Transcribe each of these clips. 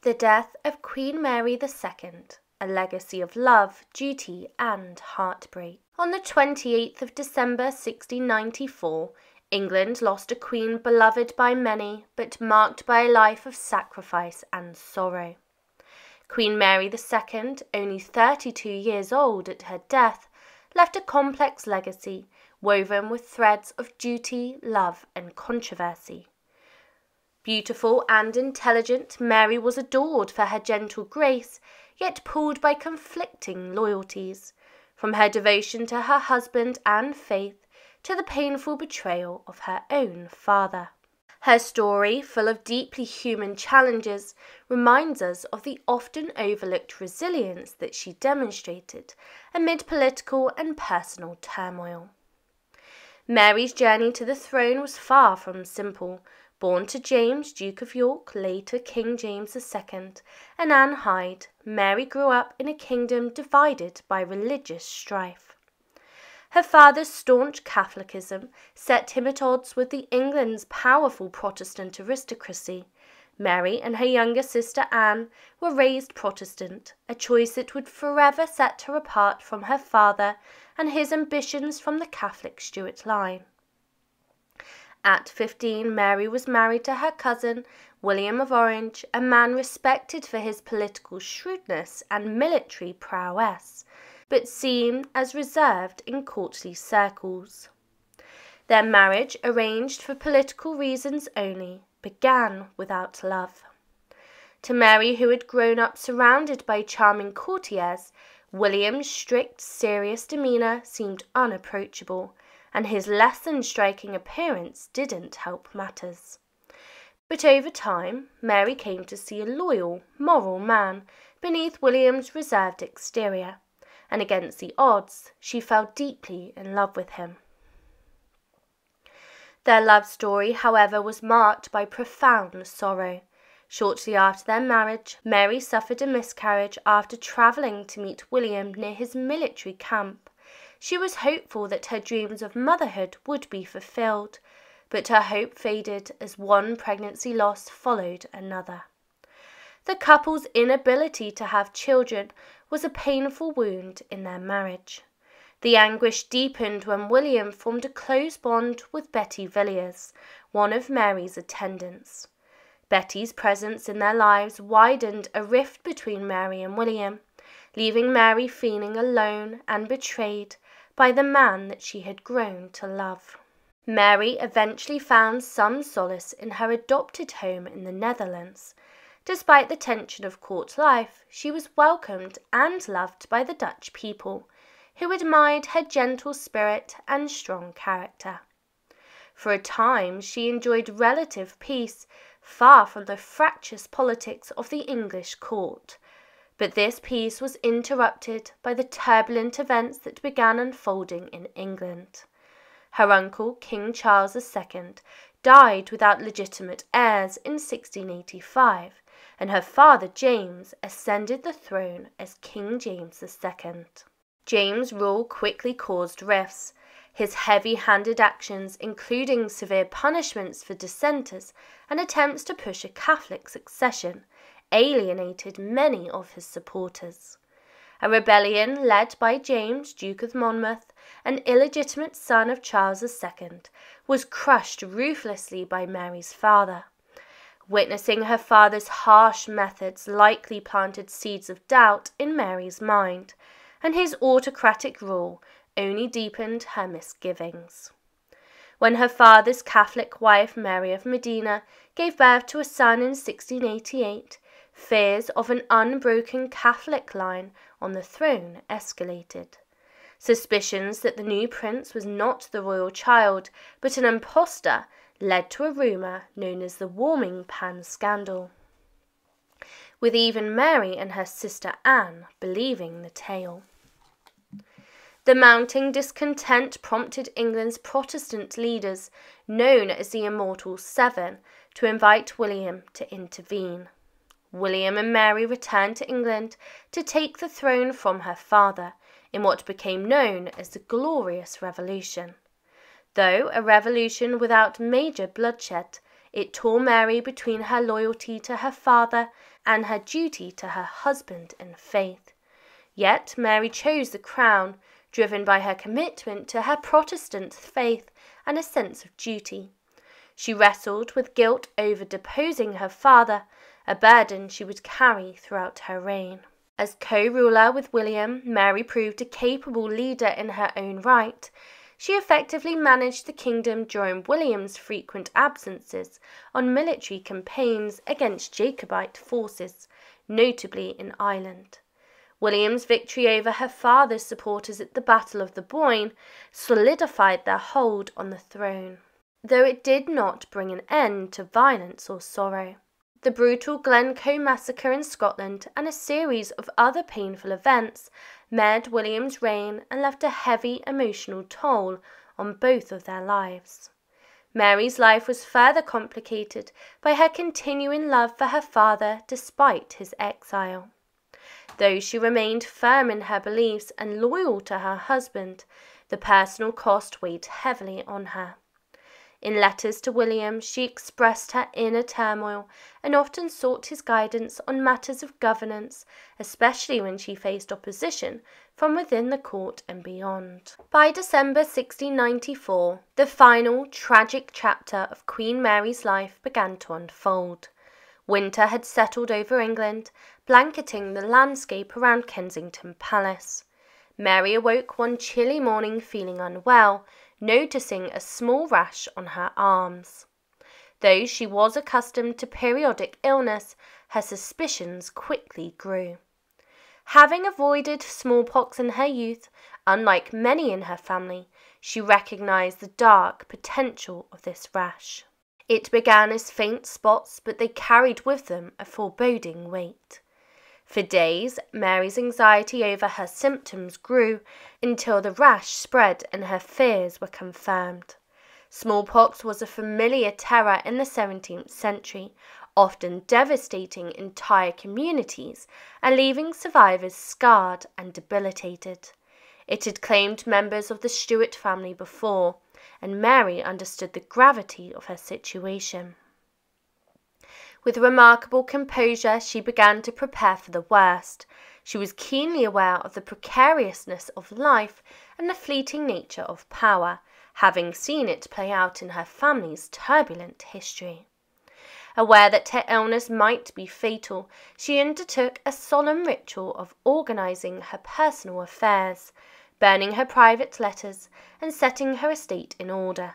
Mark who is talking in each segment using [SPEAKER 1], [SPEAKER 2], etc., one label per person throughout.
[SPEAKER 1] The death of Queen Mary II, a legacy of love, duty and heartbreak. On the 28th of December 1694, England lost a queen beloved by many, but marked by a life of sacrifice and sorrow. Queen Mary II, only 32 years old at her death, left a complex legacy woven with threads of duty, love and controversy. Beautiful and intelligent, Mary was adored for her gentle grace, yet pulled by conflicting loyalties, from her devotion to her husband and faith to the painful betrayal of her own father. Her story, full of deeply human challenges, reminds us of the often overlooked resilience that she demonstrated amid political and personal turmoil. Mary's journey to the throne was far from simple. Born to James, Duke of York, later King James II, and Anne Hyde, Mary grew up in a kingdom divided by religious strife. Her father's staunch Catholicism set him at odds with England's powerful Protestant aristocracy. Mary and her younger sister Anne were raised Protestant, a choice that would forever set her apart from her father and his ambitions from the Catholic Stuart line. At 15, Mary was married to her cousin, William of Orange, a man respected for his political shrewdness and military prowess, but seen as reserved in courtly circles. Their marriage, arranged for political reasons only, began without love. To Mary, who had grown up surrounded by charming courtiers, William's strict, serious demeanour seemed unapproachable, and his less than striking appearance didn't help matters. But over time, Mary came to see a loyal, moral man beneath William's reserved exterior, and against the odds, she fell deeply in love with him. Their love story, however, was marked by profound sorrow. Shortly after their marriage, Mary suffered a miscarriage after travelling to meet William near his military camp. She was hopeful that her dreams of motherhood would be fulfilled, but her hope faded as one pregnancy loss followed another. The couple's inability to have children was a painful wound in their marriage. The anguish deepened when William formed a close bond with Betty Villiers, one of Mary's attendants. Betty's presence in their lives widened a rift between Mary and William, leaving Mary feeling alone and betrayed by the man that she had grown to love. Mary eventually found some solace in her adopted home in the Netherlands. Despite the tension of court life, she was welcomed and loved by the Dutch people, who admired her gentle spirit and strong character. For a time, she enjoyed relative peace, far from the fractious politics of the English court. But this peace was interrupted by the turbulent events that began unfolding in England. Her uncle, King Charles II, died without legitimate heirs in 1685, and her father James ascended the throne as King James II. James' rule quickly caused rifts. His heavy-handed actions, including severe punishments for dissenters and attempts to push a Catholic succession, alienated many of his supporters. A rebellion led by James, Duke of Monmouth, an illegitimate son of Charles II, was crushed ruthlessly by Mary's father. Witnessing her father's harsh methods likely planted seeds of doubt in Mary's mind, and his autocratic rule only deepened her misgivings. When her father's Catholic wife, Mary of Modena, gave birth to a son in 1688, fears of an unbroken Catholic line on the throne escalated. Suspicions that the new prince was not the royal child, but an impostor, led to a rumour known as the warming pan scandal, with even Mary and her sister Anne believing the tale. The mounting discontent prompted England's Protestant leaders, known as the Immortal Seven, to invite William to intervene. William and Mary returned to England to take the throne from her father, in what became known as the Glorious Revolution. Though a revolution without major bloodshed, it tore Mary between her loyalty to her father and her duty to her husband and faith. Yet Mary chose the crown, driven by her commitment to her Protestant faith and a sense of duty. She wrestled with guilt over deposing her father, a burden she would carry throughout her reign. As co-ruler with William, Mary proved a capable leader in her own right. She effectively managed the kingdom during William's frequent absences on military campaigns against Jacobite forces, notably in Ireland. William's victory over her father's supporters at the Battle of the Boyne solidified their hold on the throne, though it did not bring an end to violence or sorrow. The brutal Glencoe massacre in Scotland and a series of other painful events marred William's reign and left a heavy emotional toll on both of their lives. Mary's life was further complicated by her continuing love for her father despite his exile. Though she remained firm in her beliefs and loyal to her husband, the personal cost weighed heavily on her. In letters to William, she expressed her inner turmoil and often sought his guidance on matters of governance, especially when she faced opposition from within the court and beyond. By December 1694, the final tragic chapter of Queen Mary's life began to unfold. Winter had settled over England, blanketing the landscape around Kensington Palace. Mary awoke one chilly morning feeling unwell, noticing a small rash on her arms. Though she was accustomed to periodic illness, her suspicions quickly grew. Having avoided smallpox in her youth, unlike many in her family, she recognized the dark potential of this rash. It began as faint spots, but they carried with them a foreboding weight. For days, Mary's anxiety over her symptoms grew until the rash spread and her fears were confirmed. Smallpox was a familiar terror in the 17th century, often devastating entire communities and leaving survivors scarred and debilitated. It had claimed members of the Stuart family before, and Mary understood the gravity of her situation. With remarkable composure, she began to prepare for the worst. She was keenly aware of the precariousness of life and the fleeting nature of power, having seen it play out in her family's turbulent history. Aware that her illness might be fatal, she undertook a solemn ritual of organizing her personal affairs, burning her private letters, and setting her estate in order.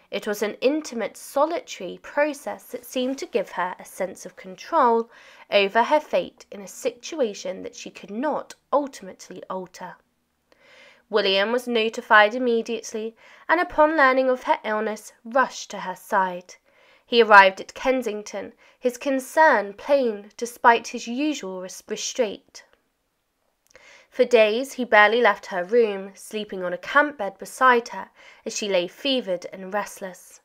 [SPEAKER 1] It was an intimate, solitary process that seemed to give her a sense of control over her fate in a situation that she could not ultimately alter. William was notified immediately, and upon learning of her illness, rushed to her side. He arrived at Kensington, his concern plain despite his usual restraint. For days he barely left her room, sleeping on a camp bed beside her as she lay fevered and restless.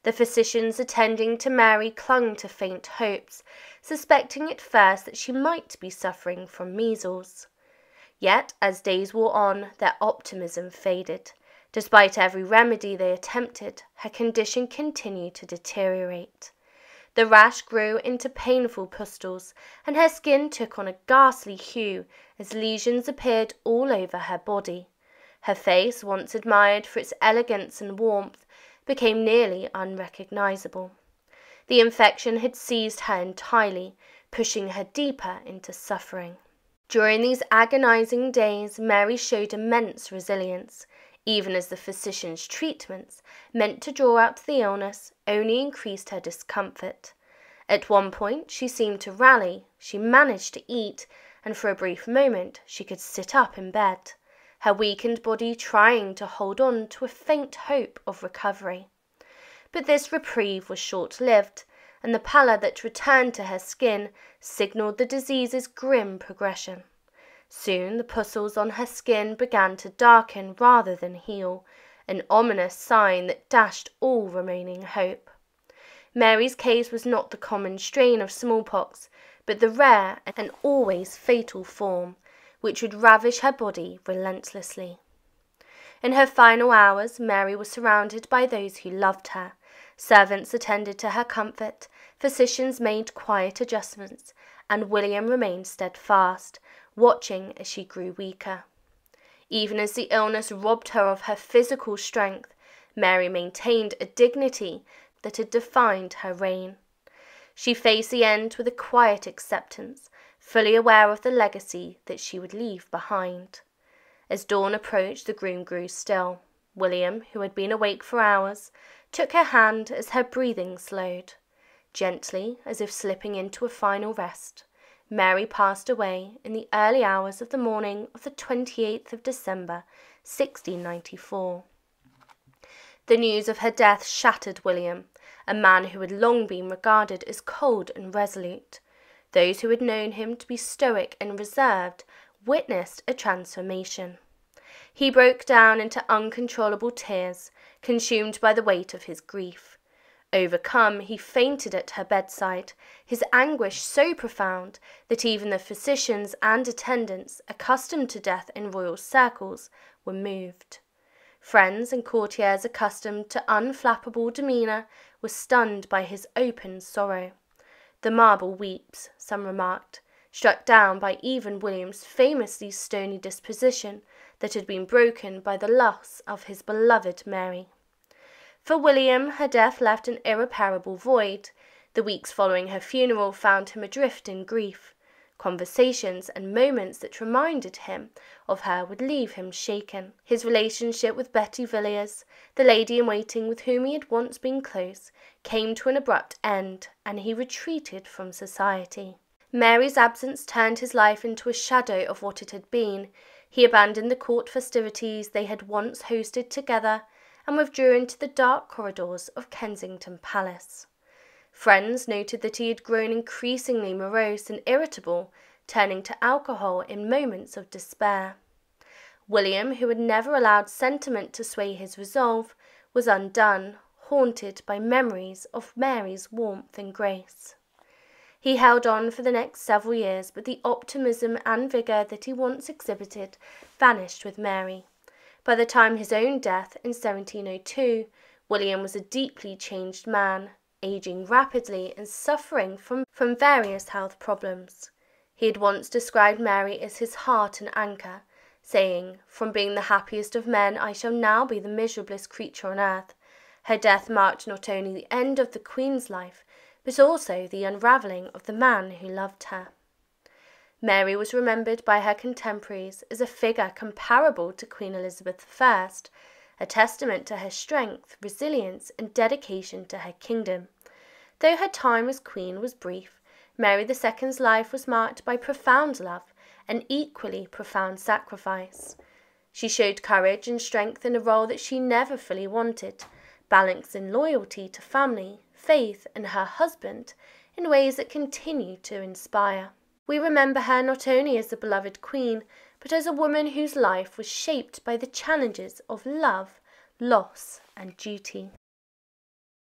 [SPEAKER 1] The physicians attending to Mary clung to faint hopes, suspecting at first that she might be suffering from measles. Yet, as days wore on, their optimism faded. Despite every remedy they attempted, her condition continued to deteriorate. The rash grew into painful pustules, and her skin took on a ghastly hue as lesions appeared all over her body. Her face, once admired for its elegance and warmth, became nearly unrecognizable. The infection had seized her entirely, pushing her deeper into suffering. During these agonizing days, Mary showed immense resilience, even as the physician's treatments, meant to draw out the illness, only increased her discomfort. At one point she seemed to rally, she managed to eat, and for a brief moment she could sit up in bed, her weakened body trying to hold on to a faint hope of recovery. But this reprieve was short-lived, and the pallor that returned to her skin signalled the disease's grim progression. Soon the pustules on her skin began to darken rather than heal, an ominous sign that dashed all remaining hope. Mary's case was not the common strain of smallpox, but the rare and always fatal form, which would ravage her body relentlessly. In her final hours, Mary was surrounded by those who loved her. Servants attended to her comfort, physicians made quiet adjustments, and William remained steadfast, watching as she grew weaker. Even as the illness robbed her of her physical strength, Mary maintained a dignity that had defined her reign. She faced the end with a quiet acceptance, fully aware of the legacy that she would leave behind. As dawn approached, the groom grew still. William, who had been awake for hours, took her hand as her breathing slowed. Gently, as if slipping into a final rest, Mary passed away in the early hours of the morning of the 28th of December, 1694. The news of her death shattered William, a man who had long been regarded as cold and resolute. Those who had known him to be stoic and reserved witnessed a transformation. He broke down into uncontrollable tears, consumed by the weight of his grief. Overcome, he fainted at her bedside, his anguish so profound that even the physicians and attendants, accustomed to death in royal circles, were moved. Friends and courtiers accustomed to unflappable demeanour were stunned by his open sorrow. "The marble weeps," some remarked, struck down by even William's famously stony disposition that had been broken by the loss of his beloved Mary. For William, her death left an irreparable void. The weeks following her funeral found him adrift in grief. Conversations and moments that reminded him of her would leave him shaken. His relationship with Betty Villiers, the lady-in-waiting with whom he had once been close, came to an abrupt end, and he retreated from society. Mary's absence turned his life into a shadow of what it had been. He abandoned the court festivities they had once hosted together, and withdrew into the dark corridors of Kensington Palace. Friends noted that he had grown increasingly morose and irritable, turning to alcohol in moments of despair. William, who had never allowed sentiment to sway his resolve, was undone, haunted by memories of Mary's warmth and grace. He held on for the next several years, but the optimism and vigour that he once exhibited vanished with Mary. By the time of his own death in 1702, William was a deeply changed man, aging rapidly and suffering from various health problems. He had once described Mary as his heart and anchor, saying, "From being the happiest of men, I shall now be the miserablest creature on earth." Her death marked not only the end of the Queen's life, but also the unravelling of the man who loved her. Mary was remembered by her contemporaries as a figure comparable to Queen Elizabeth I, a testament to her strength, resilience, and dedication to her kingdom. Though her time as queen was brief, Mary II's life was marked by profound love and equally profound sacrifice. She showed courage and strength in a role that she never fully wanted, balancing loyalty to family, faith, and her husband in ways that continue to inspire. We remember her not only as the beloved queen, but as a woman whose life was shaped by the challenges of love, loss, and duty.